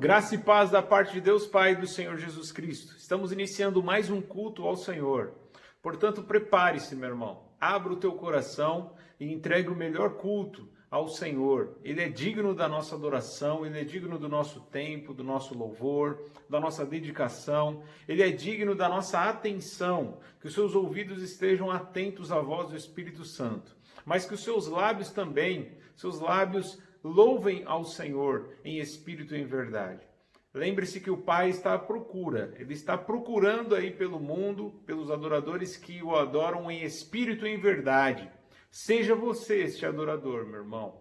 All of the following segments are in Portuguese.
Graça e paz da parte de Deus Pai e do Senhor Jesus Cristo. Estamos iniciando mais um culto ao Senhor. Portanto, prepare-se, meu irmão. Abra o teu coração e entregue o melhor culto ao Senhor. Ele é digno da nossa adoração, Ele é digno do nosso tempo, do nosso louvor, da nossa dedicação. Ele é digno da nossa atenção, que os seus ouvidos estejam atentos à voz do Espírito Santo. Mas que os seus lábios também, louvem ao Senhor em espírito e em verdade. Lembre-se que o Pai está à procura, Ele está procurando aí pelo mundo, pelos adoradores que o adoram em espírito e em verdade. Seja você este adorador, meu irmão.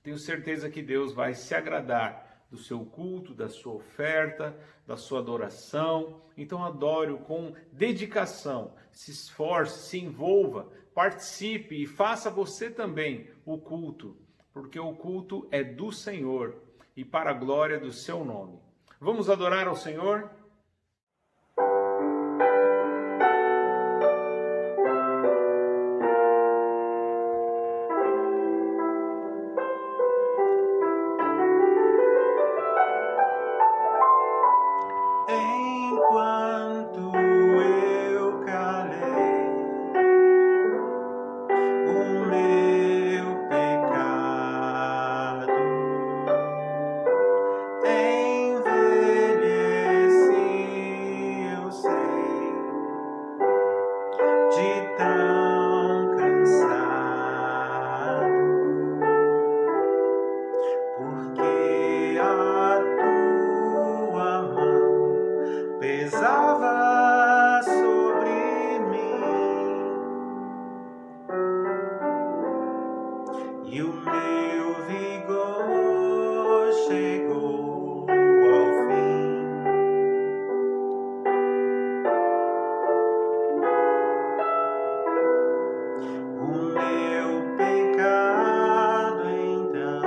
Tenho certeza que Deus vai se agradar do seu culto, da sua oferta, da sua adoração. Então adore-o com dedicação, se esforce, se envolva, participe e faça você também o culto, porque o culto é do Senhor e para a glória do seu nome. Vamos adorar ao Senhor? Enquanto eu calei, o meu pecado envelheci, eu sei, de tão cansado, porque a tua mão pesava sobre mim e o meu vigor chegou ao fim. O meu pecado então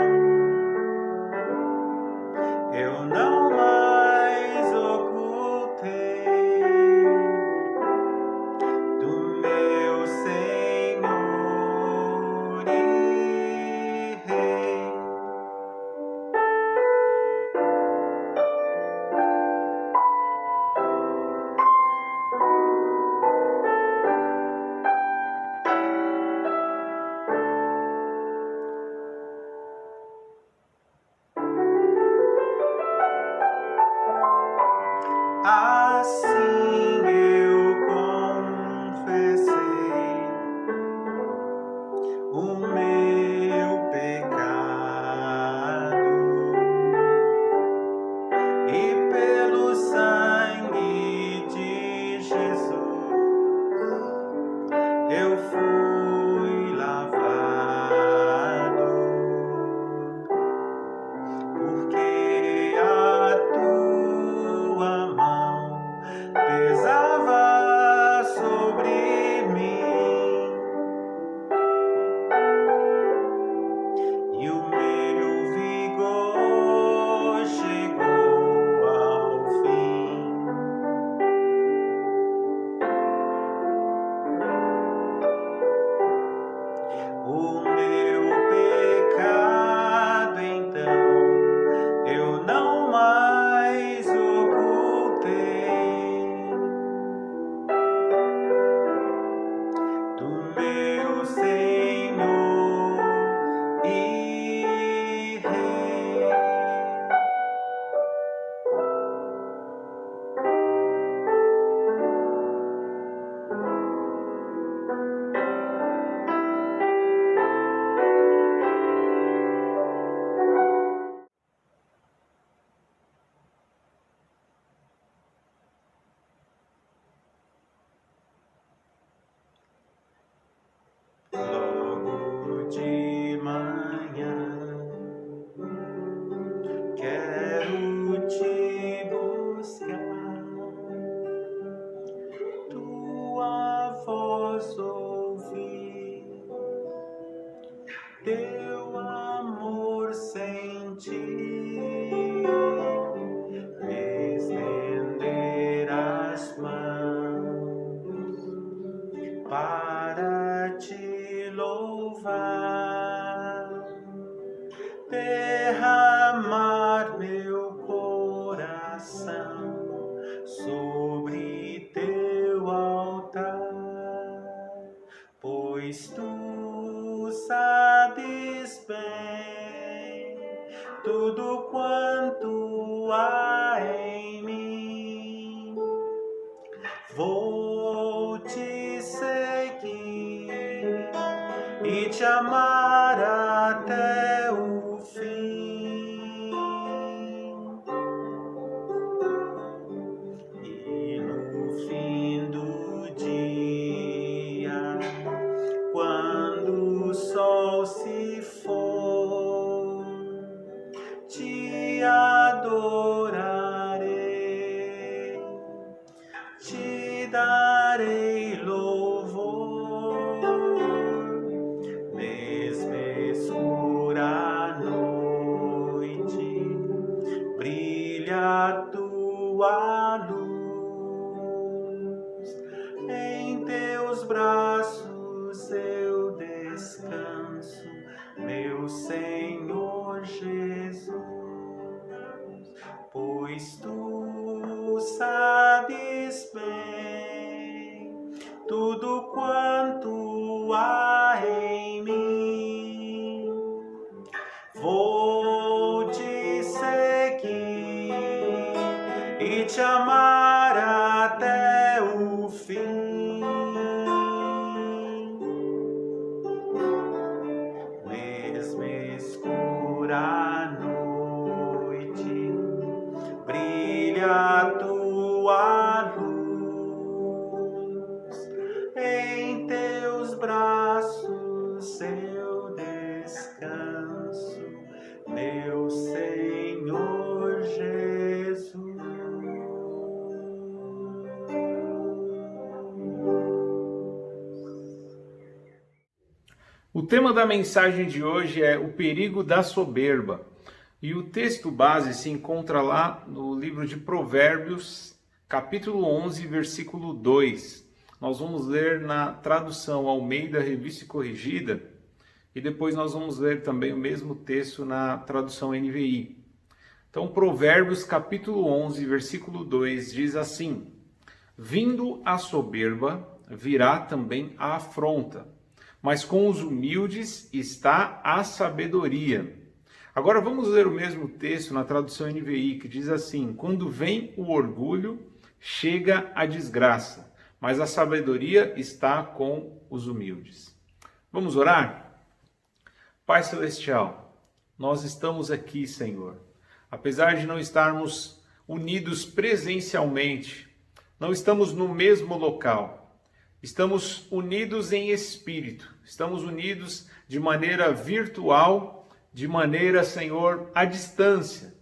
eu não mais ocultei do meu Senhor e Rei. Assim eu confessei o meu pecado e pelo sangue de Jesus eu fui lavado, porque a tua mão te amar até o fim. E no fim do dia, quando o sol se for, te adorarei, te darei louvor, mesmo escura noite, brilha a tua luz, em teus braços eu descanso, meu Senhor Jesus, pois tu sabes bem tudo quanto há em mim. Vou te seguir e te amar até o fim. Mesmo escura noite, brilha a tua luz, em teus braços eu descanso, meu Senhor Jesus. O tema da mensagem de hoje é o perigo da soberba. E o texto base se encontra lá no livro de Provérbios, capítulo 11, versículo 2. Nós vamos ler na tradução Almeida, Revista e Corrigida, e depois nós vamos ler também o mesmo texto na tradução NVI. Então, Provérbios, capítulo 11, versículo 2, diz assim: Vindo a soberba, virá também a afronta, mas com os humildes está a sabedoria. Agora vamos ler o mesmo texto na tradução NVI, que diz assim: Quando vem o orgulho, chega a desgraça, mas a sabedoria está com os humildes. Vamos orar? Pai Celestial, nós estamos aqui, Senhor. Apesar de não estarmos unidos presencialmente, não estamos no mesmo local. Estamos unidos em espírito, estamos unidos de maneira virtual, de maneira, Senhor, à distância.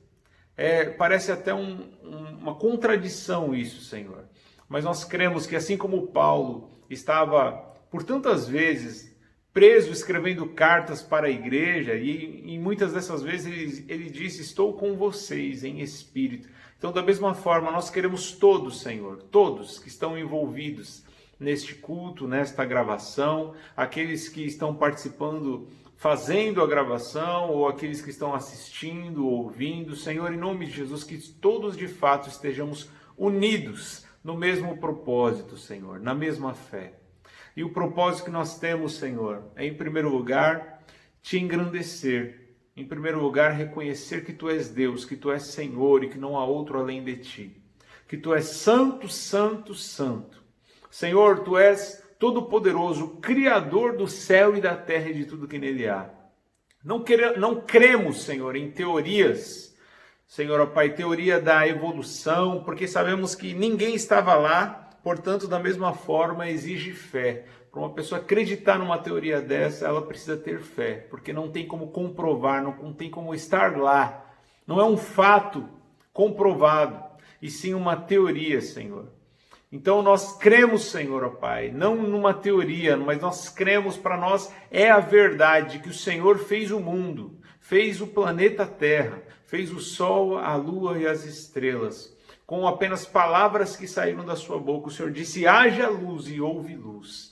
Parece até uma contradição isso, Senhor. Mas nós cremos que assim como Paulo estava por tantas vezes preso escrevendo cartas para a igreja, e muitas dessas vezes ele disse: estou com vocês em espírito. Então, da mesma forma, nós queremos todos, Senhor, todos que estão envolvidos neste culto, nesta gravação, aqueles que estão participando, fazendo a gravação, ou aqueles que estão assistindo, ouvindo, Senhor, em nome de Jesus, que todos de fato estejamos unidos no mesmo propósito, Senhor, na mesma fé. E o propósito que nós temos, Senhor, é, em primeiro lugar, te engrandecer. Em primeiro lugar, reconhecer que Tu és Deus, que Tu és Senhor e que não há outro além de Ti. Que Tu és santo, santo, santo. Senhor, Tu és todo-poderoso, Criador do céu e da terra e de tudo que nele há. Não cremos, Senhor, em teorias, Senhor, ó Pai, teoria da evolução, porque sabemos que ninguém estava lá, portanto, da mesma forma, exige fé. Para uma pessoa acreditar numa teoria dessa, ela precisa ter fé, porque não tem como comprovar, não tem como estar lá. Não é um fato comprovado, e sim uma teoria, Senhor. Então nós cremos, Senhor, ó Pai, não numa teoria, mas nós cremos, para nós é a verdade, que o Senhor fez o mundo, fez o planeta Terra, fez o sol, a lua e as estrelas. Com apenas palavras que saíram da sua boca, o Senhor disse: haja luz, e houve luz.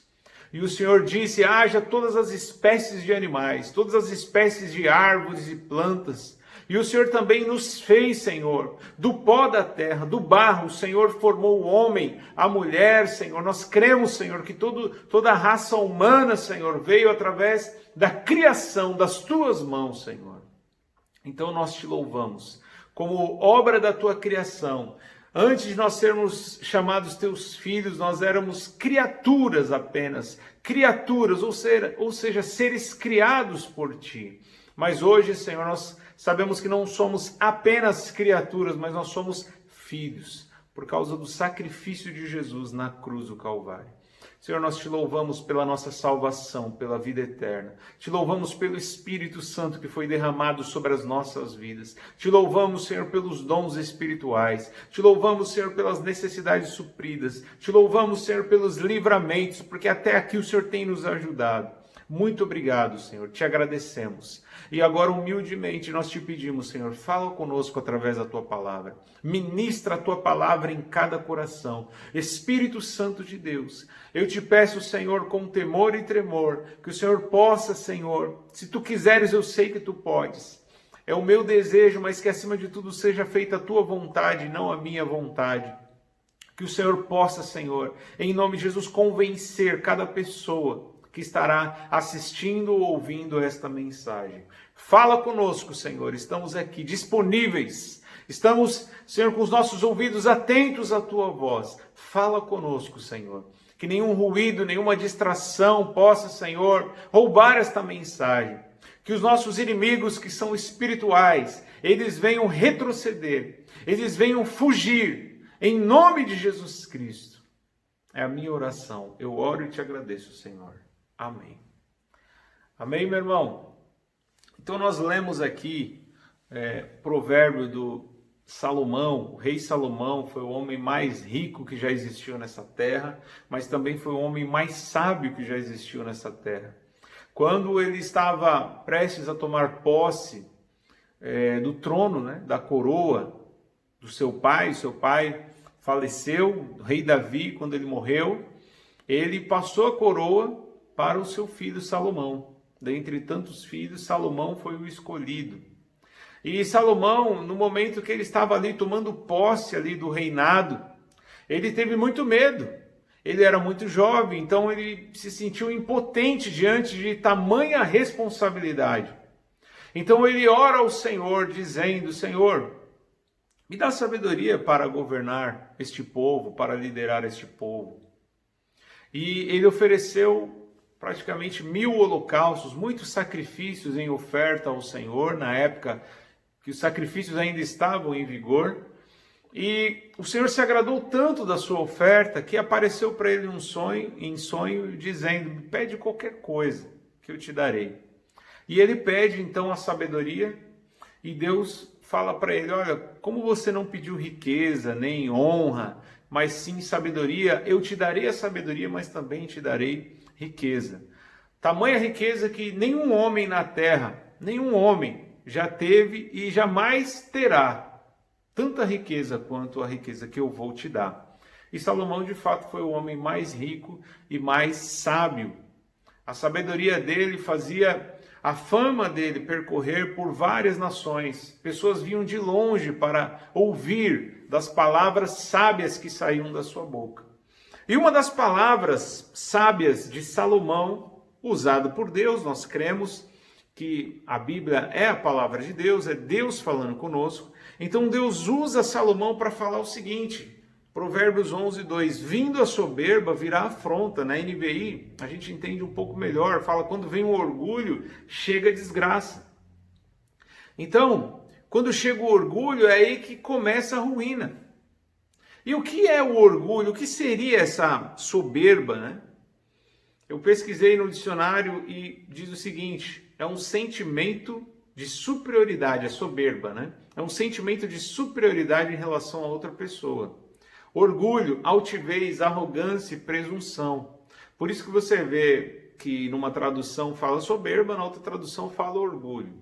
E o Senhor disse: haja todas as espécies de animais, todas as espécies de árvores e plantas. E o Senhor também nos fez, Senhor, do pó da terra, do barro. O Senhor formou o homem, a mulher, Senhor. Nós cremos, Senhor, que toda a raça humana, Senhor, veio através da criação das Tuas mãos, Senhor. Então nós Te louvamos como obra da Tua criação. Antes de nós sermos chamados teus filhos, nós éramos criaturas apenas, criaturas, ou seja, seres criados por ti. Mas hoje, Senhor, nós sabemos que não somos apenas criaturas, mas nós somos filhos, por causa do sacrifício de Jesus na cruz do Calvário. Senhor, nós te louvamos pela nossa salvação, pela vida eterna. Te louvamos pelo Espírito Santo que foi derramado sobre as nossas vidas. Te louvamos, Senhor, pelos dons espirituais. Te louvamos, Senhor, pelas necessidades supridas. Te louvamos, Senhor, pelos livramentos, porque até aqui o Senhor tem nos ajudado. Muito obrigado, Senhor. Te agradecemos. E agora, humildemente, nós te pedimos, Senhor, fala conosco através da Tua palavra. Ministra a Tua palavra em cada coração. Espírito Santo de Deus, eu te peço, Senhor, com temor e tremor, que o Senhor possa, Senhor, se Tu quiseres, eu sei que Tu podes. É o meu desejo, mas que acima de tudo seja feita a Tua vontade, não a minha vontade. Que o Senhor possa, Senhor, em nome de Jesus, convencer cada pessoa que estará assistindo ou ouvindo esta mensagem. Fala conosco, Senhor, estamos aqui disponíveis, estamos, Senhor, com os nossos ouvidos atentos à Tua voz. Fala conosco, Senhor, que nenhum ruído, nenhuma distração possa, Senhor, roubar esta mensagem. Que os nossos inimigos que são espirituais, eles venham retroceder, eles venham fugir, em nome de Jesus Cristo. É a minha oração, eu oro e te agradeço, Senhor. Amém. Amém, meu irmão? Então nós lemos aqui provérbio do Salomão. O rei Salomão foi o homem mais rico que já existiu nessa terra, mas também foi o homem mais sábio que já existiu nessa terra. Quando ele estava prestes a tomar posse do trono, né, da coroa do seu pai faleceu, o rei Davi, quando ele morreu, ele passou a coroa para o seu filho Salomão. Dentre tantos filhos, Salomão foi o escolhido. E Salomão, no momento que ele estava ali tomando posse ali do reinado, ele teve muito medo. Ele era muito jovem, então ele se sentiu impotente diante de tamanha responsabilidade. Então ele ora ao Senhor, dizendo: Senhor, me dá sabedoria para governar este povo, para liderar este povo. E ele ofereceu praticamente 1000 holocaustos, muitos sacrifícios em oferta ao Senhor, na época que os sacrifícios ainda estavam em vigor. E o Senhor se agradou tanto da sua oferta que apareceu para ele em sonho, dizendo: pede qualquer coisa que eu te darei. E ele pede então a sabedoria, e Deus fala para ele: olha, como você não pediu riqueza, nem honra, mas sim sabedoria, eu te darei a sabedoria, mas também te darei riqueza. Tamanha riqueza que nenhum homem na terra, nenhum homem já teve e jamais terá tanta riqueza quanto a riqueza que eu vou te dar. E Salomão, de fato, foi o homem mais rico e mais sábio. A sabedoria dele fazia a fama dele percorrer por várias nações. Pessoas vinham de longe para ouvir das palavras sábias que saíam da sua boca. E uma das palavras sábias de Salomão, usada por Deus, nós cremos que a Bíblia é a palavra de Deus, é Deus falando conosco. Então Deus usa Salomão para falar o seguinte, Provérbios 11:2, vindo a soberba virá afronta. Na NVI a gente entende um pouco melhor, fala quando vem o orgulho, chega a desgraça. Então, quando chega o orgulho, é aí que começa a ruína. E o que é o orgulho? O que seria essa soberba, né? Eu pesquisei no dicionário e diz o seguinte: é um sentimento de superioridade, é soberba, né? É um sentimento de superioridade em relação a outra pessoa. Orgulho, altivez, arrogância e presunção. Por isso que você vê que numa tradução fala soberba, na outra tradução fala orgulho.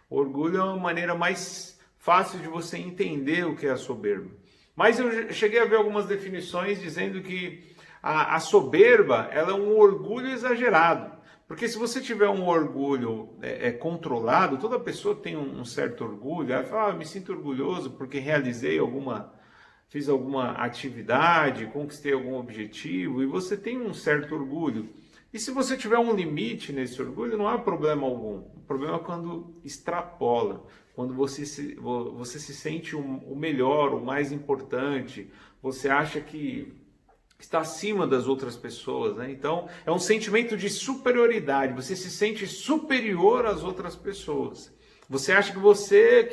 Orgulho é uma maneira mais fácil de você entender o que é a soberba. Mas eu cheguei a ver algumas definições dizendo que a soberba ela é um orgulho exagerado. Porque se você tiver um orgulho controlado, toda pessoa tem um certo orgulho. Ela fala, me sinto orgulhoso porque fiz alguma atividade, conquistei algum objetivo, e você tem um certo orgulho. E se você tiver um limite nesse orgulho, não há problema algum. O problema é quando extrapola, quando você se sente o melhor, o mais importante, você acha que está acima das outras pessoas, né? Então, é um sentimento de superioridade, você se sente superior às outras pessoas. Você acha que você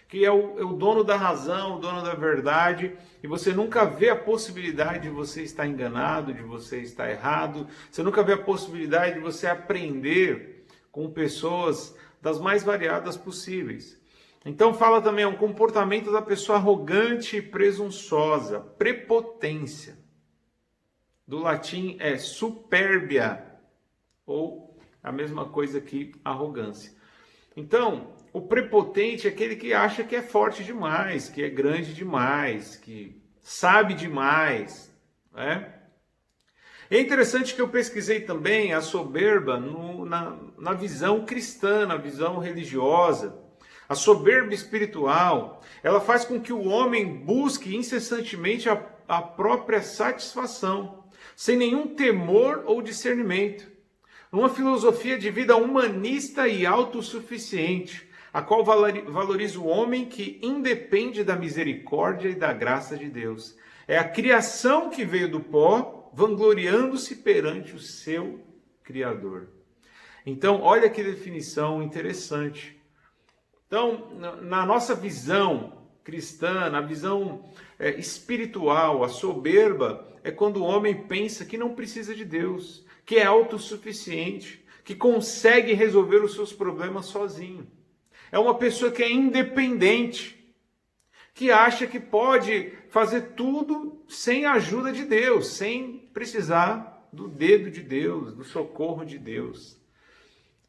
que é o dono da razão, o dono da verdade, e você nunca vê a possibilidade de você estar enganado, de você estar errado, você nunca vê a possibilidade de você aprender com pessoas das mais variadas possíveis. Então fala também, é um comportamento da pessoa arrogante e presunçosa, prepotência. Do latim é superbia, ou a mesma coisa que arrogância. Então, o prepotente é aquele que acha que é forte demais, que é grande demais, que sabe demais, né? É interessante que eu pesquisei também a soberba na visão cristã, na visão religiosa. A soberba espiritual, ela faz com que o homem busque incessantemente a própria satisfação, sem nenhum temor ou discernimento. Uma filosofia de vida humanista e autossuficiente, a qual valoriza o homem que independe da misericórdia e da graça de Deus. É a criação que veio do pó, vangloriando-se perante o seu Criador. Então, olha que definição interessante. Então, na nossa visão cristã, na visão espiritual, a soberba é quando o homem pensa que não precisa de Deus, que é autossuficiente, que consegue resolver os seus problemas sozinho. É uma pessoa que é independente, que acha que pode fazer tudo sem a ajuda de Deus, sem precisar do dedo de Deus, do socorro de Deus.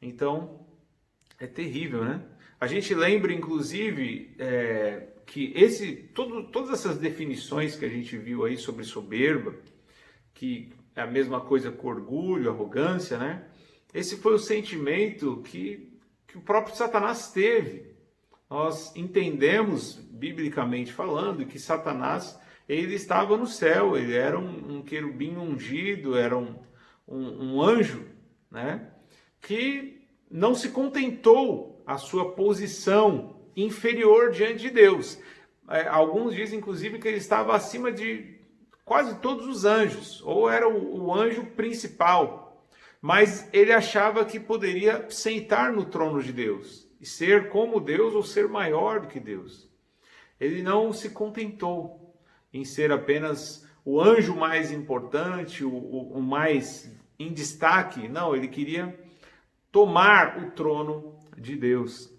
Então, é terrível, né? A gente lembra, inclusive, que todas essas definições que a gente viu aí sobre soberba, que é a mesma coisa com orgulho, arrogância, né? Esse foi o sentimento que o próprio Satanás teve. Nós entendemos, biblicamente falando, que Satanás, ele estava no céu, ele era um querubim ungido, era um anjo, né? Que não se contentou a sua posição inferior diante de Deus. Alguns dizem, inclusive, que ele estava acima de quase todos os anjos, ou era o anjo principal. Mas ele achava que poderia sentar no trono de Deus, e ser como Deus ou ser maior do que Deus. Ele não se contentou em ser apenas o anjo mais importante, o mais em destaque. Não, ele queria tomar o trono de Deus.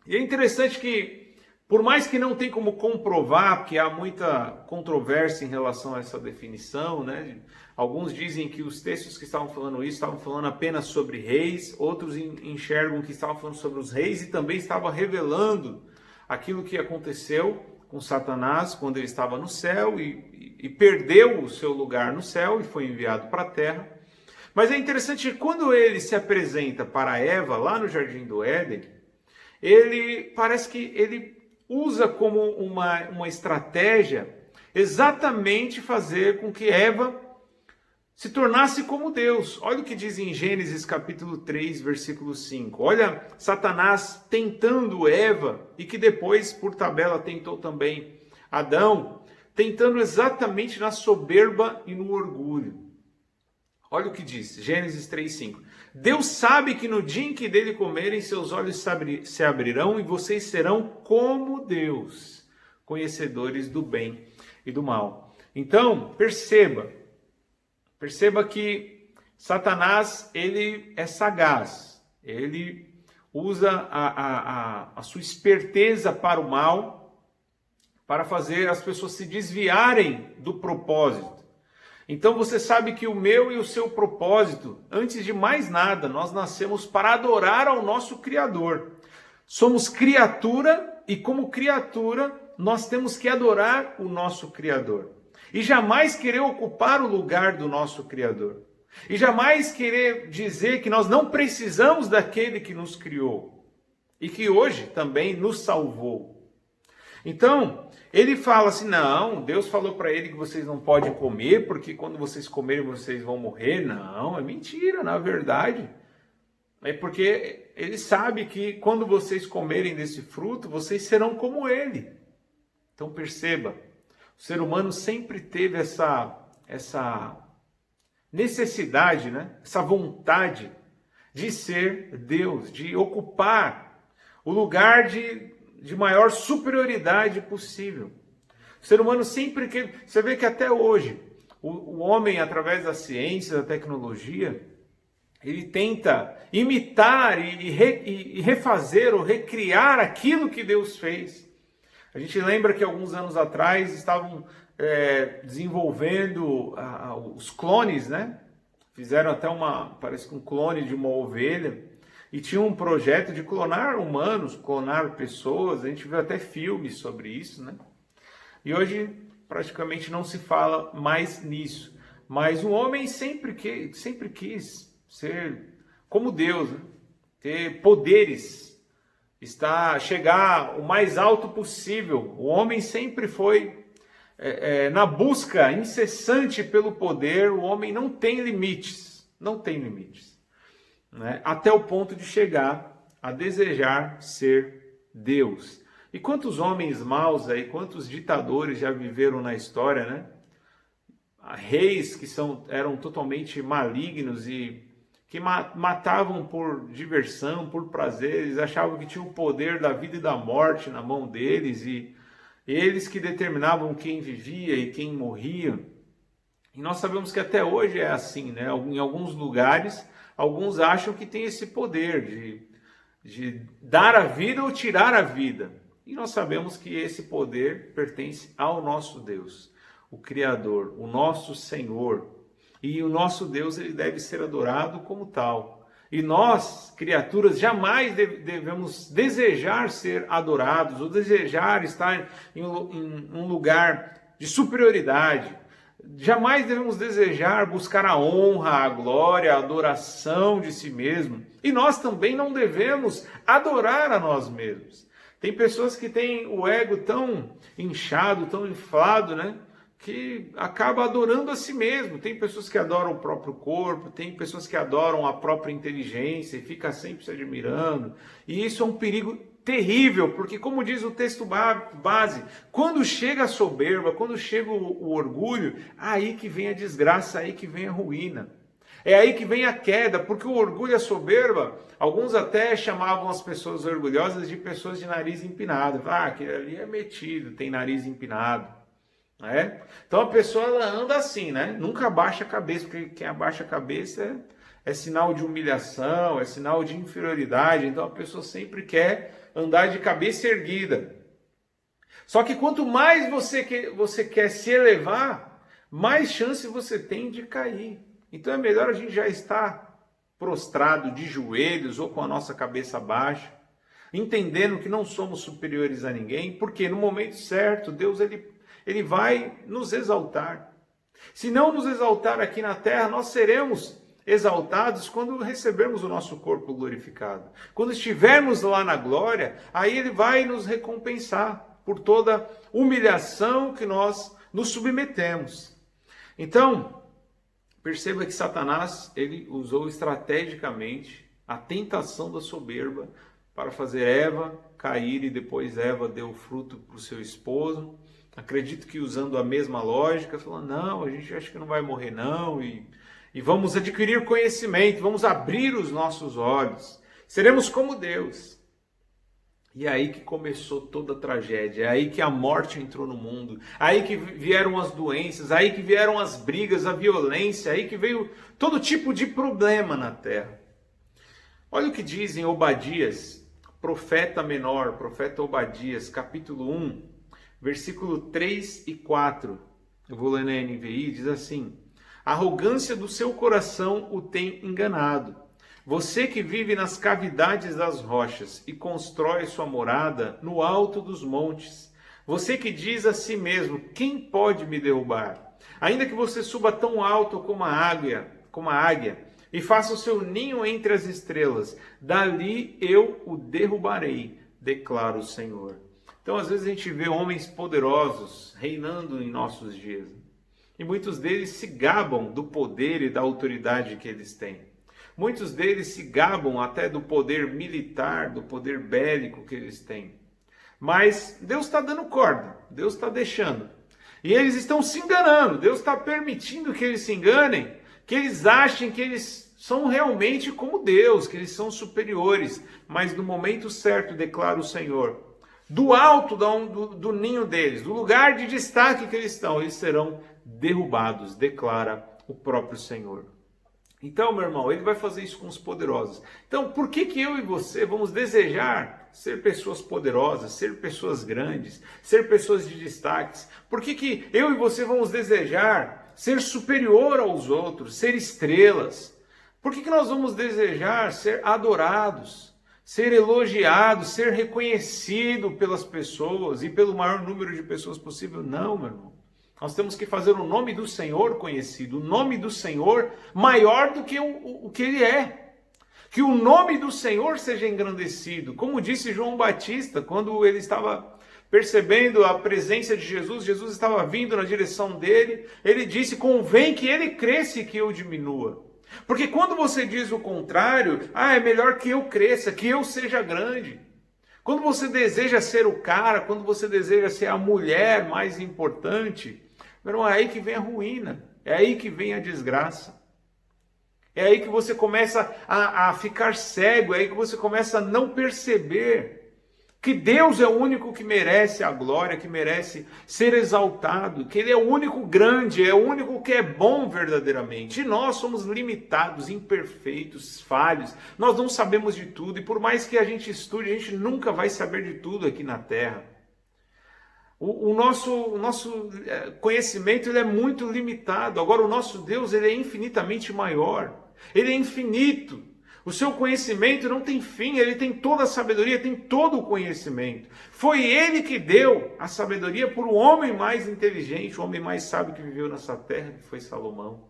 E é interessante que, por mais que não tenha como comprovar, porque há muita controvérsia em relação a essa definição, né? Alguns dizem que os textos que estavam falando isso estavam falando apenas sobre reis, outros enxergam que estavam falando sobre os reis e também estava revelando aquilo que aconteceu com Satanás quando ele estava no céu e perdeu o seu lugar no céu e foi enviado para a terra. Mas é interessante que quando ele se apresenta para Eva lá no Jardim do Éden, parece que ele usa como uma estratégia exatamente fazer com que Eva se tornasse como Deus. Olha o que diz em Gênesis capítulo 3, versículo 5. Olha Satanás tentando Eva e que depois, por tabela, tentou também Adão, tentando exatamente na soberba e no orgulho. Olha o que diz, Gênesis 3:5. Deus sabe que no dia em que dele comerem, seus olhos se abrirão e vocês serão como Deus, conhecedores do bem e do mal. Então, perceba que Satanás, ele é sagaz, ele usa a sua esperteza para o mal, para fazer as pessoas se desviarem do propósito. Então você sabe que o meu e o seu propósito, antes de mais nada, nós nascemos para adorar ao nosso Criador. Somos criatura e como criatura nós temos que adorar o nosso Criador. E jamais querer ocupar o lugar do nosso Criador. E jamais querer dizer que nós não precisamos daquele que nos criou. E que hoje também nos salvou. Então, ele fala assim, não, Deus falou para ele que vocês não podem comer, porque quando vocês comerem vocês vão morrer. Não, é mentira, na verdade. É porque ele sabe que quando vocês comerem desse fruto, vocês serão como ele. Então perceba, o ser humano sempre teve essa necessidade, né? Essa vontade de ser Deus, de ocupar o lugar de maior superioridade possível. O ser humano sempre quer... Você vê que até hoje, o homem, através da ciência, da tecnologia, ele tenta imitar e refazer ou recriar aquilo que Deus fez. A gente lembra que alguns anos atrás estavam desenvolvendo os clones, né? Fizeram até parece que um clone de uma ovelha, e tinha um projeto de clonar humanos, clonar pessoas. A gente viu até filmes sobre isso, né? E hoje praticamente não se fala mais nisso. Mas o homem sempre quis ser como Deus, né? Ter poderes, chegar o mais alto possível. O homem sempre foi na busca incessante pelo poder. O homem não tem limites, né? Até o ponto de chegar a desejar ser Deus. E quantos homens maus aí, quantos ditadores já viveram na história, né? Reis que eram totalmente malignos e que matavam por diversão, por prazer. Eles achavam que tinham o poder da vida e da morte na mão deles, e eles que determinavam quem vivia e quem morria. E nós sabemos que até hoje é assim, né? Em alguns lugares, alguns acham que tem esse poder de dar a vida ou tirar a vida. E nós sabemos que esse poder pertence ao nosso Deus, o Criador, o nosso Senhor. E o nosso Deus, ele deve ser adorado como tal. E nós, criaturas, jamais devemos desejar ser adorados ou desejar estar em um lugar de superioridade. Jamais devemos desejar buscar a honra, a glória, a adoração de si mesmo. E nós também não devemos adorar a nós mesmos. Tem pessoas que têm o ego tão inchado, tão inflado, né? Que acaba adorando a si mesmo. Tem pessoas que adoram o próprio corpo, tem pessoas que adoram a própria inteligência e fica sempre se admirando. E isso é um perigo terrível, porque como diz o texto base, quando chega a soberba, quando chega o orgulho, aí que vem a desgraça, aí que vem a ruína. É aí que vem a queda, porque o orgulho e a soberba, alguns até chamavam as pessoas orgulhosas de pessoas de nariz empinado. Aquele ali é metido, tem nariz empinado. Então a pessoa ela anda assim, né? Nunca abaixa a cabeça, porque quem abaixa a cabeça é sinal de humilhação, é sinal de inferioridade. Então a pessoa sempre quer andar de cabeça erguida. Só que quanto mais você quer se elevar, mais chance você tem de cair. Então é melhor a gente já estar prostrado de joelhos ou com a nossa cabeça baixa, entendendo que não somos superiores a ninguém, porque no momento certo Deus ele vai nos exaltar. Se não nos exaltar aqui na terra, nós seremos exaltados quando recebermos o nosso corpo glorificado. Quando estivermos lá na glória, aí ele vai nos recompensar por toda humilhação que nós nos submetemos. Então, perceba que Satanás, ele usou estrategicamente a tentação da soberba para fazer Eva cair, e depois Eva deu fruto para o seu esposo. Acredito que usando a mesma lógica, falando, não, a gente acha que não vai morrer não, e vamos adquirir conhecimento, vamos abrir os nossos olhos, seremos como Deus. E é aí que começou toda a tragédia, é aí que a morte entrou no mundo, é aí que vieram as doenças, é aí que vieram as brigas, a violência, é aí que veio todo tipo de problema na terra. Olha o que diz em Obadias, profeta menor, profeta Obadias, capítulo 1, versículo 3 e 4. Eu vou ler na NVI, diz assim: a arrogância do seu coração o tem enganado. Você que vive nas cavidades das rochas e constrói sua morada no alto dos montes. Você que diz a si mesmo, quem pode me derrubar? Ainda que você suba tão alto como a águia, e faça o seu ninho entre as estrelas, dali eu o derrubarei, declara o Senhor. Então, às vezes a gente vê homens poderosos reinando em nossos dias. E muitos deles se gabam do poder e da autoridade que eles têm. Muitos deles se gabam até do poder militar, do poder bélico que eles têm. Mas Deus está dando corda, Deus está deixando. E eles estão se enganando, Deus está permitindo que eles se enganem, que eles achem que eles são realmente como Deus, que eles são superiores. Mas no momento certo, declara o Senhor, do alto do ninho deles, do lugar de destaque que eles estão, eles serão derrubados, declara o próprio Senhor. Então, meu irmão, ele vai fazer isso com os poderosos. Então, por que eu e você vamos desejar ser pessoas poderosas, ser pessoas grandes, ser pessoas de destaques? Por que eu e você vamos desejar ser superior aos outros, ser estrelas? Por que nós vamos desejar ser adorados, ser elogiados, ser reconhecido pelas pessoas e pelo maior número de pessoas possível? Não, meu irmão. Nós temos que fazer o nome do Senhor conhecido, o nome do Senhor maior do que o que ele é. Que o nome do Senhor seja engrandecido. Como disse João Batista, quando ele estava percebendo a presença de Jesus, Jesus estava vindo na direção dele, ele disse, convém que ele cresça e que eu diminua. Porque quando você diz o contrário, é melhor que eu cresça, que eu seja grande. Quando você deseja ser o cara, quando você deseja ser a mulher mais importante, meu irmão, é aí que vem a ruína, é aí que vem a desgraça. É aí que você começa a ficar cego, é aí que você começa a não perceber que Deus é o único que merece a glória, que merece ser exaltado, que Ele é o único grande, é o único que é bom verdadeiramente. E nós somos limitados, imperfeitos, falhos, nós não sabemos de tudo, e por mais que a gente estude, a gente nunca vai saber de tudo aqui na Terra. O nosso conhecimento ele é muito limitado. Agora o nosso Deus ele é infinitamente maior, Ele é infinito. O seu conhecimento não tem fim, ele tem toda a sabedoria, tem todo o conhecimento. Foi ele que deu a sabedoria para o homem mais inteligente, o homem mais sábio que viveu nessa terra, que foi Salomão.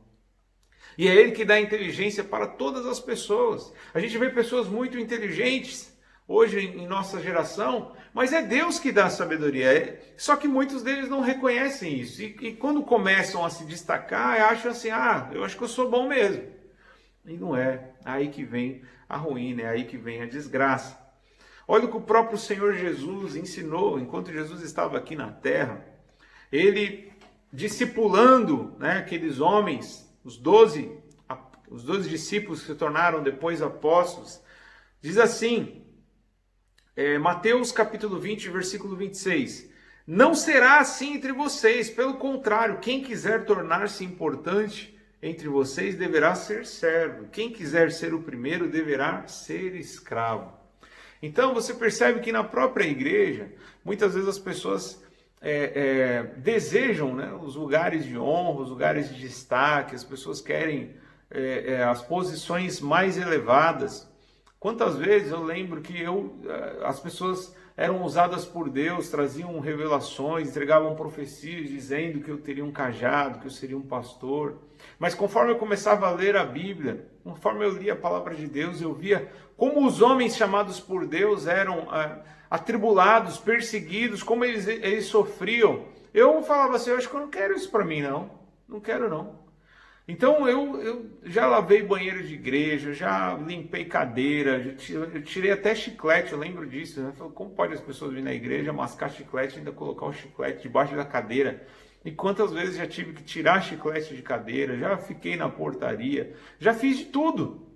E é ele que dá inteligência para todas as pessoas. A gente vê pessoas muito inteligentes hoje em nossa geração, mas é Deus que dá a sabedoria. Só que muitos deles não reconhecem isso. E quando começam a se destacar, acham assim, eu acho que eu sou bom mesmo. E não é. Aí que vem a ruína, é aí que vem a desgraça. Olha o que o próprio Senhor Jesus ensinou enquanto Jesus estava aqui na terra. Ele discipulando aqueles homens, os 12 discípulos que se tornaram depois apóstolos. Diz assim, Mateus capítulo 20, versículo 26. Não será assim entre vocês, pelo contrário, quem quiser tornar-se importante entre vocês deverá ser servo. Quem quiser ser o primeiro deverá ser escravo. Então você percebe que na própria igreja, muitas vezes as pessoas desejam os lugares de honra, os lugares de destaque, as pessoas querem as posições mais elevadas. Quantas vezes eu lembro que as pessoas eram usadas por Deus, traziam revelações, entregavam profecias dizendo que eu teria um cajado, que eu seria um pastor. Mas conforme eu começava a ler a Bíblia, conforme eu lia a palavra de Deus, eu via como os homens chamados por Deus eram atribulados, perseguidos, como eles sofriam. Eu falava assim, eu acho que eu não quero isso para mim, não quero não. Então eu já lavei banheiro de igreja, já limpei cadeira, eu tirei até chiclete, eu lembro disso. Né? Falei, como pode as pessoas virem na igreja, mascar chiclete e ainda colocar o chiclete debaixo da cadeira? E quantas vezes já tive que tirar chiclete de cadeira, já fiquei na portaria, já fiz de tudo,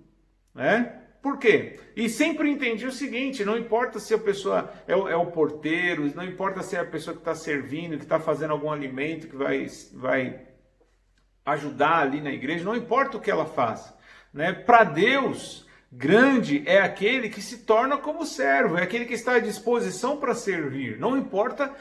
né? Por quê? E sempre entendi o seguinte, não importa se a pessoa é o porteiro, não importa se é a pessoa que está servindo, que está fazendo algum alimento, que vai ajudar ali na igreja, não importa o que ela faça, né? Para Deus, grande é aquele que se torna como servo, é aquele que está à disposição para servir, não importa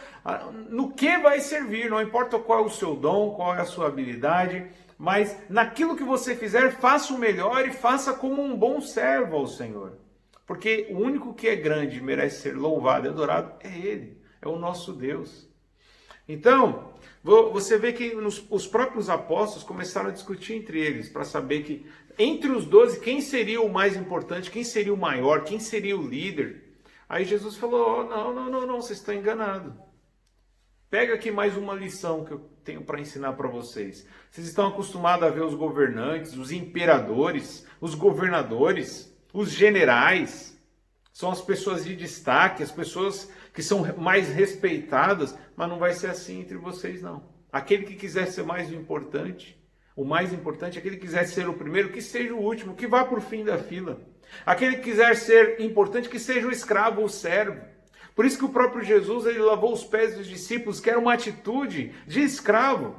no que vai servir, não importa qual é o seu dom, qual é a sua habilidade, mas naquilo que você fizer, faça o melhor e faça como um bom servo ao Senhor, porque o único que é grande e merece ser louvado e adorado é Ele, é o nosso Deus. Então, você vê que os próprios apóstolos começaram a discutir entre eles, para saber que entre os 12, quem seria o mais importante, quem seria o maior, quem seria o líder. Aí Jesus falou, não, vocês estão enganados. Pega aqui mais uma lição que eu tenho para ensinar para vocês. Vocês estão acostumados a ver os governantes, os imperadores, os governadores, os generais. São as pessoas de destaque, as pessoas que são mais respeitadas, mas não vai ser assim entre vocês, não. Aquele que quiser ser mais importante, o mais importante, aquele que quiser ser o primeiro, que seja o último, que vá para o fim da fila. Aquele que quiser ser importante, que seja o escravo ou o servo. Por isso que o próprio Jesus, ele lavou os pés dos discípulos, que era uma atitude de escravo.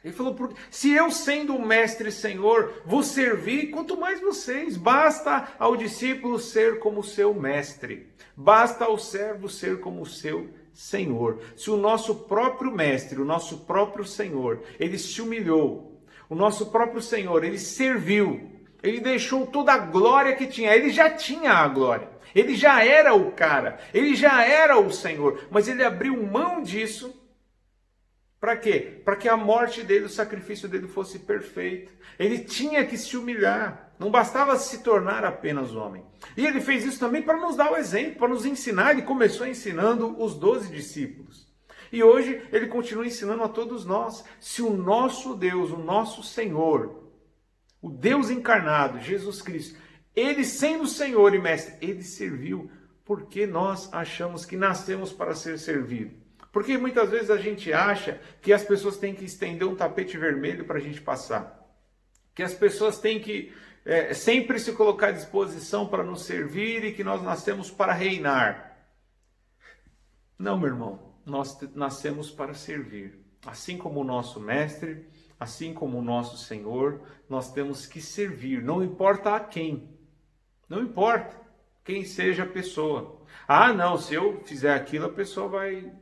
Ele falou, se eu sendo o mestre e senhor vos servir, quanto mais vocês. Basta ao discípulo ser como o seu mestre. Basta ao servo ser como o seu senhor. Se o nosso próprio mestre, o nosso próprio senhor, ele se humilhou. O nosso próprio senhor, ele serviu. Ele deixou toda a glória que tinha. Ele já tinha a glória. Ele já era o cara. Ele já era o Senhor. Mas ele abriu mão disso. Para quê? Para que a morte dele, o sacrifício dele fosse perfeito. Ele tinha que se humilhar. Não bastava se tornar apenas homem. E ele fez isso também para nos dar o exemplo, para nos ensinar. Ele começou ensinando os 12 discípulos. E hoje ele continua ensinando a todos nós. Se o nosso Deus, o nosso Senhor, o Deus encarnado, Jesus Cristo, ele sendo Senhor e Mestre, ele serviu, porque nós achamos que nascemos para ser servido. Porque muitas vezes a gente acha que as pessoas têm que estender um tapete vermelho para a gente passar. Que as pessoas têm que sempre se colocar à disposição para nos servir e que nós nascemos para reinar. Não, meu irmão, nós nascemos para servir. Assim como o nosso Mestre, assim como o nosso Senhor, nós temos que servir, não importa a quem. Não importa quem seja a pessoa. Ah, não, se eu fizer aquilo, a pessoa vai...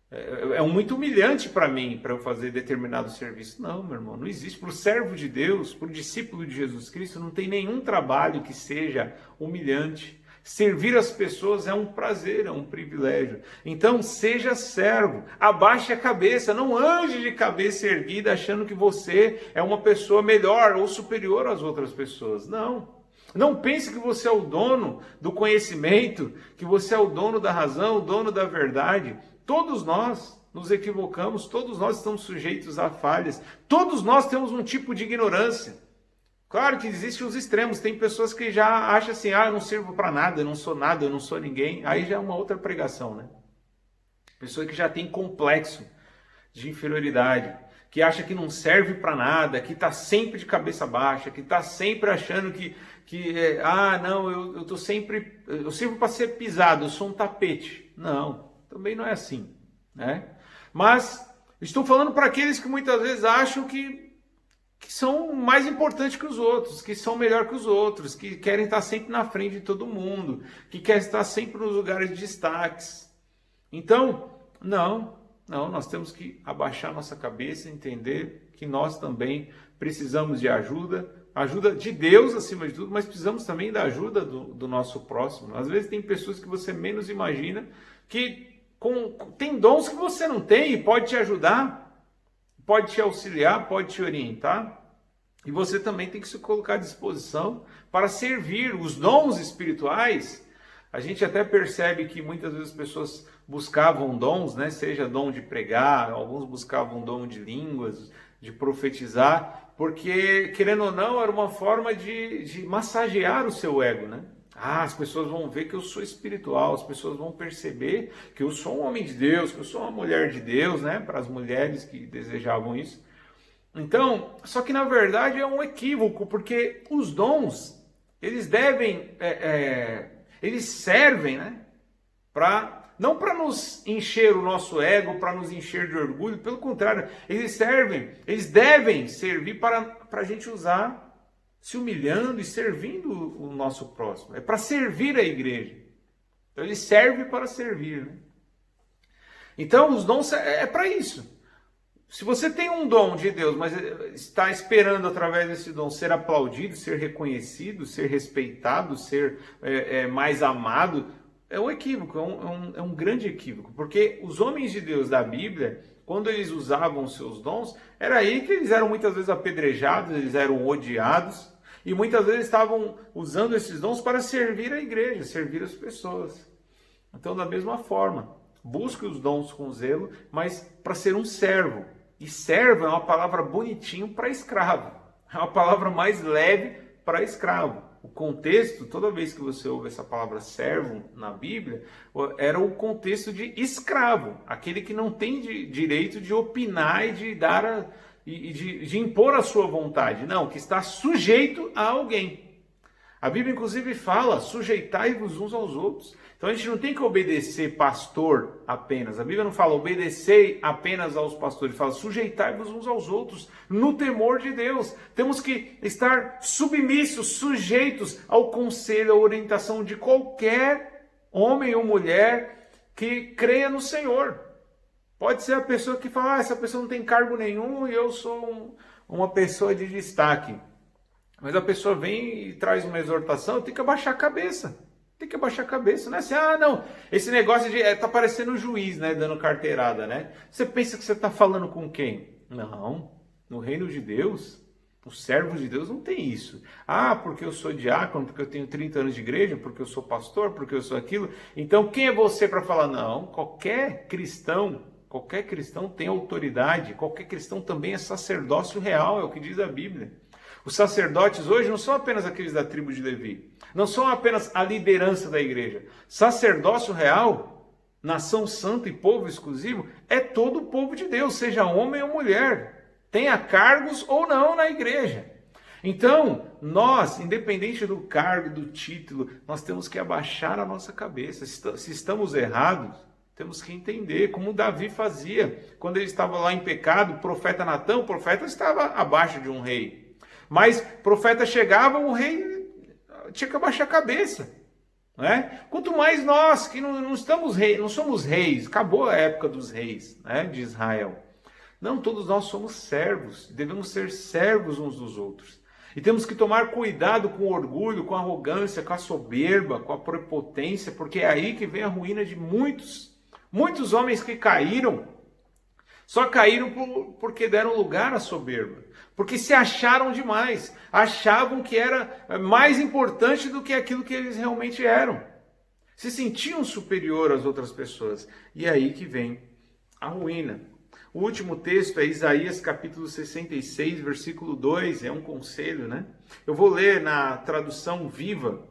É muito humilhante para mim, para eu fazer determinado serviço. Não, meu irmão, não existe. Para o servo de Deus, para o discípulo de Jesus Cristo, não tem nenhum trabalho que seja humilhante. Servir as pessoas é um prazer, é um privilégio. Então, seja servo, abaixe a cabeça, não ande de cabeça erguida achando que você é uma pessoa melhor ou superior às outras pessoas. Não. Não pense que você é o dono do conhecimento, que você é o dono da razão, o dono da verdade. Todos nós nos equivocamos, todos nós estamos sujeitos a falhas, todos nós temos um tipo de ignorância. Claro que existem os extremos, tem pessoas que já acham assim, eu não sirvo para nada, eu não sou nada, eu não sou ninguém. Aí já é uma outra pregação, né? Pessoa que já tem complexo de inferioridade, que acha que não serve para nada, que está sempre de cabeça baixa, que está sempre achando eu sirvo para ser pisado, eu sou um tapete. Não, também não é assim, né? Mas estou falando para aqueles que muitas vezes acham que são mais importantes que os outros, que são melhor que os outros, que querem estar sempre na frente de todo mundo, que querem estar sempre nos lugares de destaques. Então, não, nós temos que abaixar nossa cabeça e entender que nós também precisamos de ajuda de Deus acima de tudo, mas precisamos também da ajuda do nosso próximo. Às vezes tem pessoas que você menos imagina que tem dons que você não tem e pode te ajudar, pode te auxiliar, pode te orientar. E você também tem que se colocar à disposição para servir. Os dons espirituais, a gente até percebe que muitas vezes as pessoas buscavam dons, né? Seja dom de pregar, alguns buscavam dom de línguas, de profetizar, porque, querendo ou não, era uma forma de massagear o seu ego, né? As pessoas vão ver que eu sou espiritual, as pessoas vão perceber que eu sou um homem de Deus, que eu sou uma mulher de Deus, né? Para as mulheres que desejavam isso. Então, só que na verdade é um equívoco, porque os dons, eles eles servem, né? Não para nos encher o nosso ego, para nos encher de orgulho, pelo contrário, eles devem servir para a gente usar se humilhando e servindo o nosso próximo. É para servir a igreja. Então ele serve para servir, né? Então os dons é para isso. Se você tem um dom de Deus, mas está esperando através desse dom ser aplaudido, ser reconhecido, ser respeitado, ser mais amado, é um equívoco, é um grande equívoco. Porque os homens de Deus da Bíblia, quando eles usavam seus dons, era aí que eles eram muitas vezes apedrejados, eles eram odiados, e muitas vezes estavam usando esses dons para servir a igreja, servir as pessoas. Então, da mesma forma, busque os dons com zelo, mas para ser um servo. E servo é uma palavra bonitinho para escravo. É uma palavra mais leve para escravo. O contexto, toda vez que você ouve essa palavra servo na Bíblia, era o contexto de escravo, aquele que não tem direito de opinar e de dar de impor a sua vontade, não, que está sujeito a alguém. A Bíblia inclusive fala, sujeitai-vos uns aos outros. Então a gente não tem que obedecer pastor apenas. A Bíblia não fala obedecei apenas aos pastores, fala sujeitai-vos uns aos outros no temor de Deus. Temos que estar submissos, sujeitos ao conselho, à orientação de qualquer homem ou mulher que creia no Senhor. Pode ser a pessoa que fala, essa pessoa não tem cargo nenhum e eu sou uma pessoa de destaque. Mas a pessoa vem e traz uma exortação, eu tenho que abaixar a cabeça. Tem que abaixar a cabeça, não é assim, não, esse negócio de, tá parecendo um juiz, né, dando carteirada, né? Você pensa que você está falando com quem? Não, no reino de Deus, os servos de Deus não tem isso. Porque eu sou diácono, porque eu tenho 30 anos de igreja, porque eu sou pastor, porque eu sou aquilo. Então, quem é você para falar? Não, qualquer cristão tem autoridade, qualquer cristão também é sacerdócio real, é o que diz a Bíblia. Os sacerdotes hoje não são apenas aqueles da tribo de Levi, não são apenas a liderança da igreja. Sacerdócio real, nação santa e povo exclusivo, é todo o povo de Deus, seja homem ou mulher, tenha cargos ou não na igreja. Então, nós, independente do cargo e do título, nós temos que abaixar a nossa cabeça. Se estamos errados, temos que entender, como Davi fazia. Quando ele estava lá em pecado, o profeta Natã, o profeta estava abaixo de um rei. Mas o profeta chegava, o rei tinha que abaixar a cabeça. Né? Quanto mais nós, que não somos reis, acabou a época dos reis, né, de Israel. Não, todos nós somos servos, devemos ser servos uns dos outros. E temos que tomar cuidado com o orgulho, com a arrogância, com a soberba, com a prepotência, porque é aí que vem a ruína de muitos. Muitos homens que caíram, só caíram porque deram lugar à soberba. Porque se acharam demais. Achavam que era mais importante do que aquilo que eles realmente eram. Se sentiam superior às outras pessoas. E é aí que vem a ruína. O último texto é Isaías capítulo 66, versículo 2. É um conselho, né? Eu vou ler na tradução viva.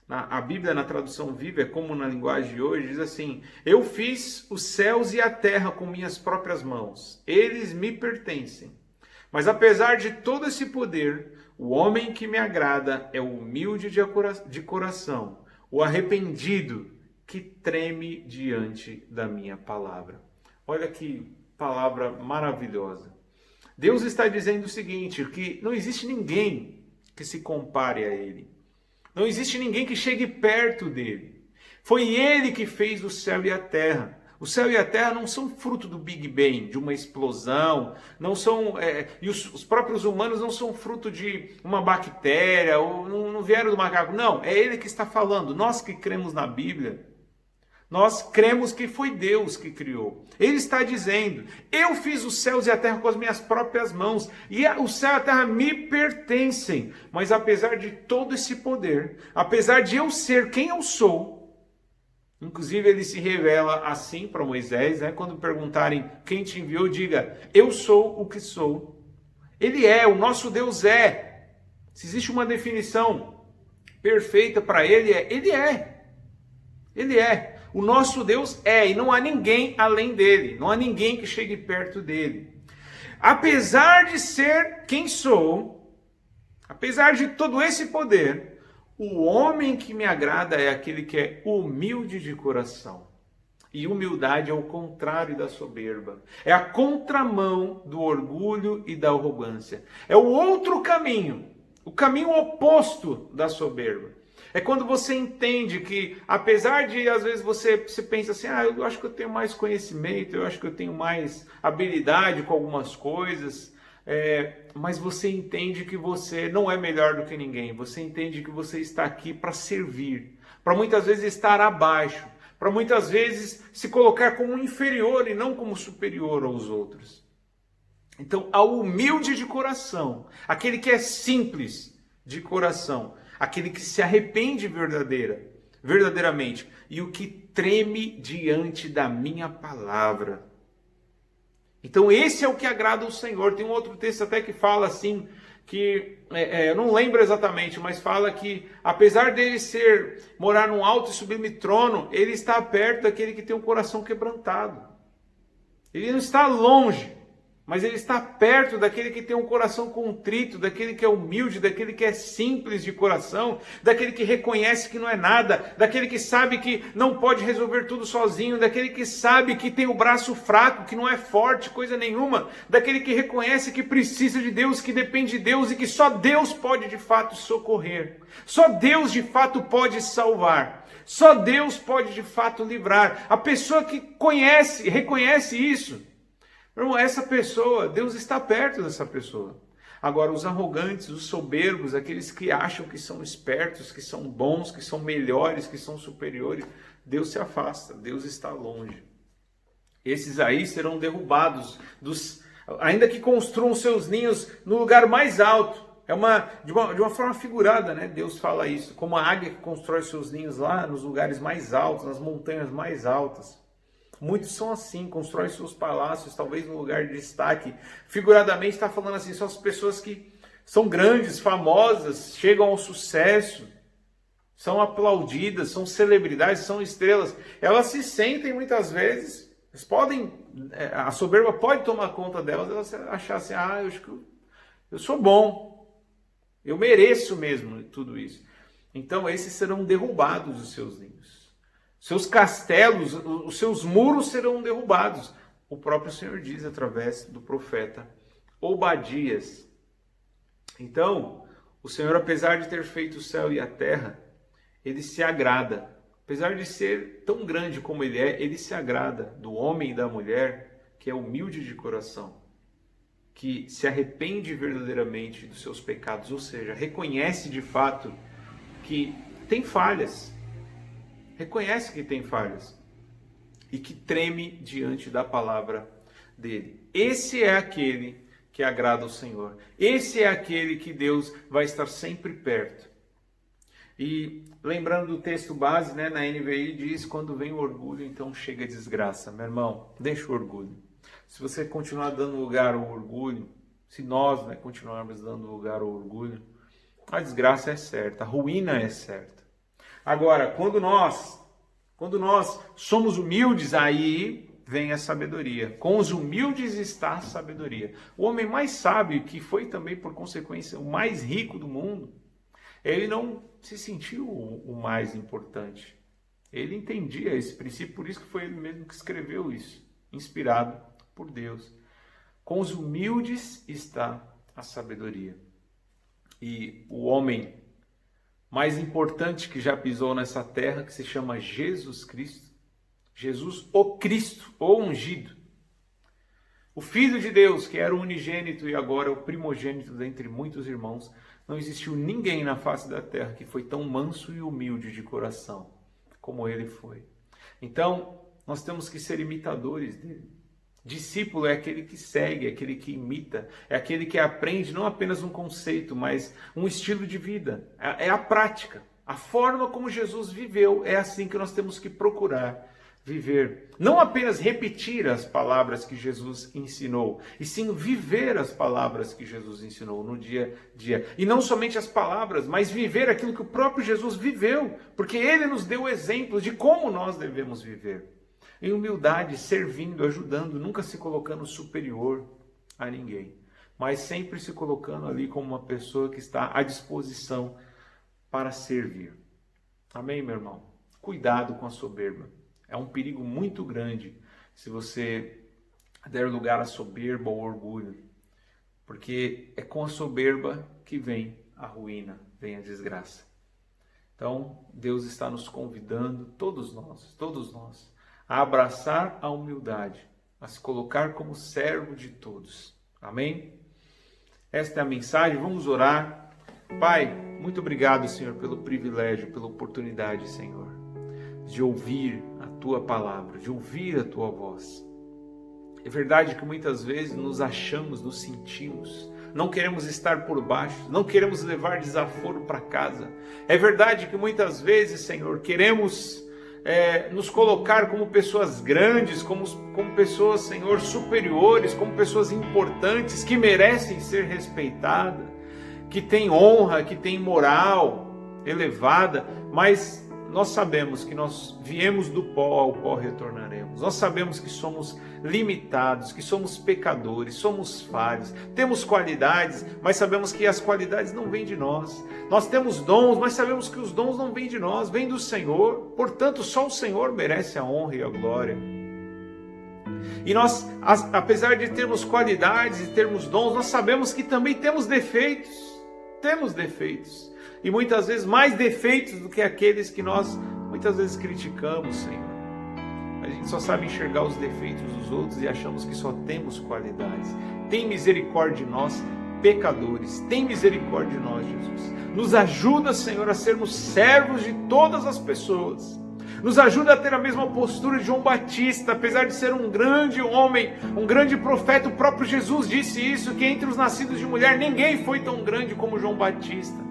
A Bíblia na tradução viva, é como na linguagem de hoje, diz assim: eu fiz os céus e a terra com minhas próprias mãos, eles me pertencem. Mas apesar de todo esse poder, o homem que me agrada é o humilde de coração, o arrependido que treme diante da minha palavra. Olha que palavra maravilhosa. Deus está dizendo o seguinte, que não existe ninguém que se compare a Ele. Não existe ninguém que chegue perto dele. Foi ele que fez o céu e a terra. O céu e a terra não são fruto do Big Bang, de uma explosão, não são, e os próprios humanos não são fruto de uma bactéria, ou não vieram do macaco. Não, é ele que está falando. Nós que cremos na Bíblia, nós cremos que foi Deus que criou. Ele está dizendo, eu fiz os céus e a terra com as minhas próprias mãos, e o céu e a terra me pertencem. Mas apesar de todo esse poder, apesar de eu ser quem eu sou, inclusive ele se revela assim para Moisés, né? Quando perguntarem quem te enviou, diga, eu sou o que sou. Ele é, o nosso Deus é. Se existe uma definição perfeita para ele, ele é. Ele é. O nosso Deus é, e não há ninguém além dele, não há ninguém que chegue perto dele. Apesar de ser quem sou, apesar de todo esse poder, o homem que me agrada é aquele que é humilde de coração. E humildade é o contrário da soberba. É a contramão do orgulho e da arrogância. É o outro caminho, o caminho oposto da soberba. É quando você entende que, apesar de, às vezes, você pensa assim, eu acho que eu tenho mais conhecimento, eu acho que eu tenho mais habilidade com algumas coisas, mas você entende que você não é melhor do que ninguém, você entende que você está aqui para servir, para muitas vezes estar abaixo, para muitas vezes se colocar como inferior e não como superior aos outros. Então, ao humilde de coração, aquele que é simples de coração, aquele que se arrepende verdadeiramente, e o que treme diante da minha palavra. Então esse é o que agrada ao Senhor. Tem um outro texto até que fala assim, que eu não lembro exatamente, mas fala que apesar dele morar num alto e sublime trono, ele está perto daquele que tem o coração quebrantado. Ele não está longe, mas ele está perto daquele que tem um coração contrito, daquele que é humilde, daquele que é simples de coração, daquele que reconhece que não é nada, daquele que sabe que não pode resolver tudo sozinho, daquele que sabe que tem o braço fraco, que não é forte, coisa nenhuma, daquele que reconhece que precisa de Deus, que depende de Deus e que só Deus pode de fato socorrer. Só Deus de fato pode salvar. Só Deus pode de fato livrar. A pessoa que reconhece isso, irmão, essa pessoa, Deus está perto dessa pessoa. Agora, os arrogantes, os soberbos, aqueles que acham que são espertos, que são bons, que são melhores, que são superiores, Deus se afasta, Deus está longe. Esses aí serão derrubados, ainda que construam seus ninhos no lugar mais alto. De uma forma figurada, né? Deus fala isso, como a águia que constrói seus ninhos lá nos lugares mais altos, nas montanhas mais altas. Muitos são assim, constroem seus palácios, talvez no lugar de destaque. Figuradamente está falando assim, são as pessoas que são grandes, famosas, chegam ao sucesso, são aplaudidas, são celebridades, são estrelas. Elas se sentem muitas vezes, a soberba pode tomar conta delas, elas achar assim, eu acho que eu sou bom, eu mereço mesmo tudo isso. Então esses serão derrubados os seus ninhos. Seus castelos, os seus muros serão derrubados. O próprio Senhor diz através do profeta Obadias. Então, o Senhor, apesar de ter feito o céu e a terra, ele se agrada. Apesar de ser tão grande como ele se agrada do homem e da mulher que é humilde de coração, que se arrepende verdadeiramente dos seus pecados, ou seja, reconhece de fato que tem falhas. Reconhece que tem falhas e que treme diante da palavra dele. Esse é aquele que agrada ao Senhor. Esse é aquele que Deus vai estar sempre perto. E lembrando do texto base, né, na NVI diz, quando vem o orgulho, então chega a desgraça. Meu irmão, deixa o orgulho. Se você continuar dando lugar ao orgulho, se nós continuarmos dando lugar ao orgulho, a desgraça é certa, a ruína é certa. Agora, quando nós somos humildes, aí vem a sabedoria. Com os humildes está a sabedoria. O homem mais sábio, que foi também, por consequência, o mais rico do mundo, ele não se sentiu o mais importante. Ele entendia esse princípio, por isso que foi ele mesmo que escreveu isso, inspirado por Deus. Com os humildes está a sabedoria. E o homem mais importante que já pisou nessa terra, que se chama Jesus Cristo, Jesus o Cristo, o ungido, o Filho de Deus, que era o unigênito e agora o primogênito dentre muitos irmãos, não existiu ninguém na face da terra que foi tão manso e humilde de coração como ele foi. Então, nós temos que ser imitadores dele. Discípulo é aquele que segue, é aquele que imita, é aquele que aprende não apenas um conceito, mas um estilo de vida. É a prática, a forma como Jesus viveu. É assim que nós temos que procurar viver. Não apenas repetir as palavras que Jesus ensinou, e sim viver as palavras que Jesus ensinou no dia a dia. E não somente as palavras, mas viver aquilo que o próprio Jesus viveu, porque ele nos deu exemplos de como nós devemos viver. Em humildade, servindo, ajudando, nunca se colocando superior a ninguém, mas sempre se colocando ali como uma pessoa que está à disposição para servir. Amém, meu irmão? Cuidado com a soberba. É um perigo muito grande se você der lugar à soberba ou orgulho, porque é com a soberba que vem a ruína, vem a desgraça. Então, Deus está nos convidando, todos nós, a abraçar a humildade, a se colocar como servo de todos. Amém? Esta é a mensagem, vamos orar. Pai, muito obrigado, Senhor, pelo privilégio, pela oportunidade, Senhor, de ouvir a Tua palavra, de ouvir a Tua voz. É verdade que muitas vezes nos achamos, nos sentimos não queremos estar por baixo, não queremos levar desaforo para casa. É verdade que muitas vezes, Senhor, queremos nos colocar como pessoas grandes, como pessoas, Senhor, superiores, como pessoas importantes, que merecem ser respeitadas, que têm honra, que têm moral elevada, mas nós sabemos que nós viemos do pó, ao pó retornaremos. Nós sabemos que somos limitados, que somos pecadores, somos falhos, temos qualidades, mas sabemos que as qualidades não vêm de nós. Nós temos dons, mas sabemos que os dons não vêm de nós, vêm do Senhor. Portanto, só o Senhor merece a honra e a glória. E nós, apesar de termos qualidades e termos dons, nós sabemos que também temos defeitos. Temos defeitos. E muitas vezes mais defeitos do que aqueles que nós muitas vezes criticamos, Senhor. A gente só sabe enxergar os defeitos dos outros e achamos que só temos qualidades. Tem misericórdia de nós, pecadores. Tem misericórdia de nós, Jesus. Nos ajuda, Senhor, a sermos servos de todas as pessoas. Nos ajuda a ter a mesma postura de João Batista, apesar de ser um grande homem, um grande profeta. O próprio Jesus disse isso, que entre os nascidos de mulher ninguém foi tão grande como João Batista.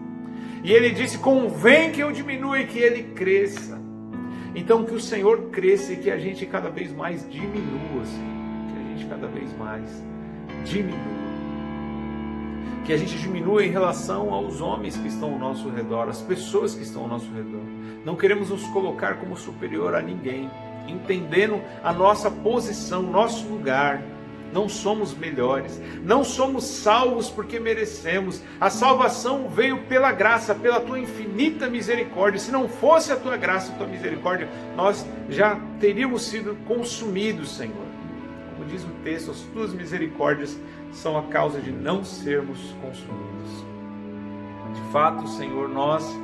E ele disse, convém que eu diminua e que ele cresça. Então que o Senhor cresça e que a gente cada vez mais diminua, Senhor. Que a gente cada vez mais diminua. Que a gente diminua em relação aos homens que estão ao nosso redor, as pessoas que estão ao nosso redor. Não queremos nos colocar como superior a ninguém, entendendo a nossa posição, nosso lugar. Não somos melhores, não somos salvos porque merecemos. A salvação veio pela graça, pela tua infinita misericórdia. Se não fosse a tua graça, a tua misericórdia, nós já teríamos sido consumidos, Senhor. Como diz o texto, as tuas misericórdias são a causa de não sermos consumidos. De fato, Senhor, nós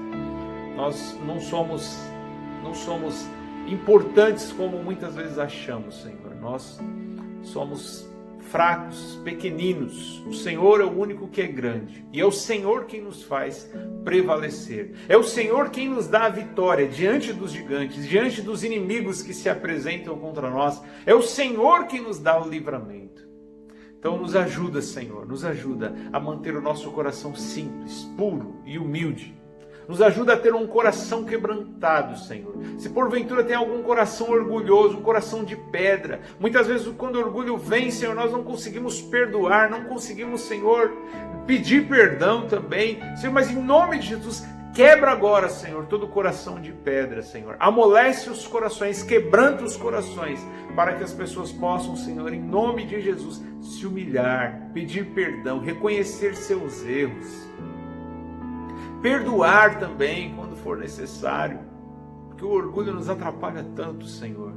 não somos importantes como muitas vezes achamos, Senhor. Nós somos fracos, pequeninos. O Senhor é o único que é grande. E é o Senhor quem nos faz prevalecer. É o Senhor quem nos dá a vitória diante dos gigantes, diante dos inimigos que se apresentam contra nós. É o Senhor quem nos dá o livramento. Então nos ajuda, Senhor, nos ajuda a manter o nosso coração simples, puro e humilde. Nos ajuda a ter um coração quebrantado, Senhor. Se porventura tem algum coração orgulhoso, um coração de pedra, muitas vezes quando o orgulho vem, Senhor, nós não conseguimos perdoar, não conseguimos, Senhor, pedir perdão também. Senhor, mas em nome de Jesus, quebra agora, Senhor, todo coração de pedra, Senhor. Amolece os corações, quebranta os corações, para que as pessoas possam, Senhor, em nome de Jesus, se humilhar, pedir perdão, reconhecer seus erros. Perdoar também quando for necessário, porque o orgulho nos atrapalha tanto, Senhor.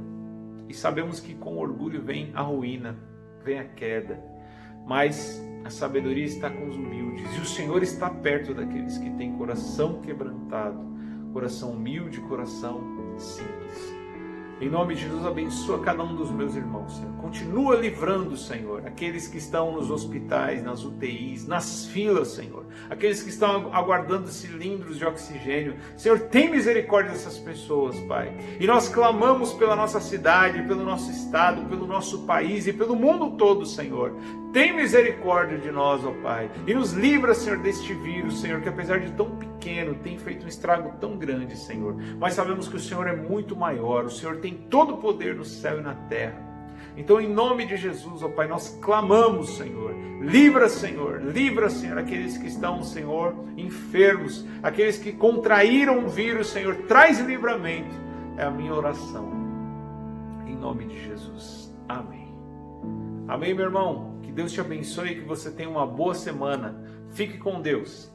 E sabemos que com o orgulho vem a ruína, vem a queda. Mas a sabedoria está com os humildes e o Senhor está perto daqueles que têm coração quebrantado, coração humilde, coração simples. Em nome de Jesus, abençoa cada um dos meus irmãos, Senhor. Continua livrando, Senhor, aqueles que estão nos hospitais, nas UTIs, nas filas, Senhor. Aqueles que estão aguardando cilindros de oxigênio. Senhor, tem misericórdia dessas pessoas, Pai. E nós clamamos pela nossa cidade, pelo nosso estado, pelo nosso país e pelo mundo todo, Senhor. Tem misericórdia de nós, ó Pai. E nos livra, Senhor, deste vírus, Senhor, que apesar de tão pequeno, tem feito um estrago tão grande, Senhor. Mas sabemos que o Senhor é muito maior. O Senhor tem todo o poder no céu e na terra. Então, em nome de Jesus, ó Pai, nós clamamos, Senhor. Livra, Senhor, aqueles que estão, Senhor, enfermos, aqueles que contraíram o vírus, Senhor, traz livramento. É a minha oração. Em nome de Jesus. Amém. Amém, meu irmão. Que Deus te abençoe e que você tenha uma boa semana. Fique com Deus.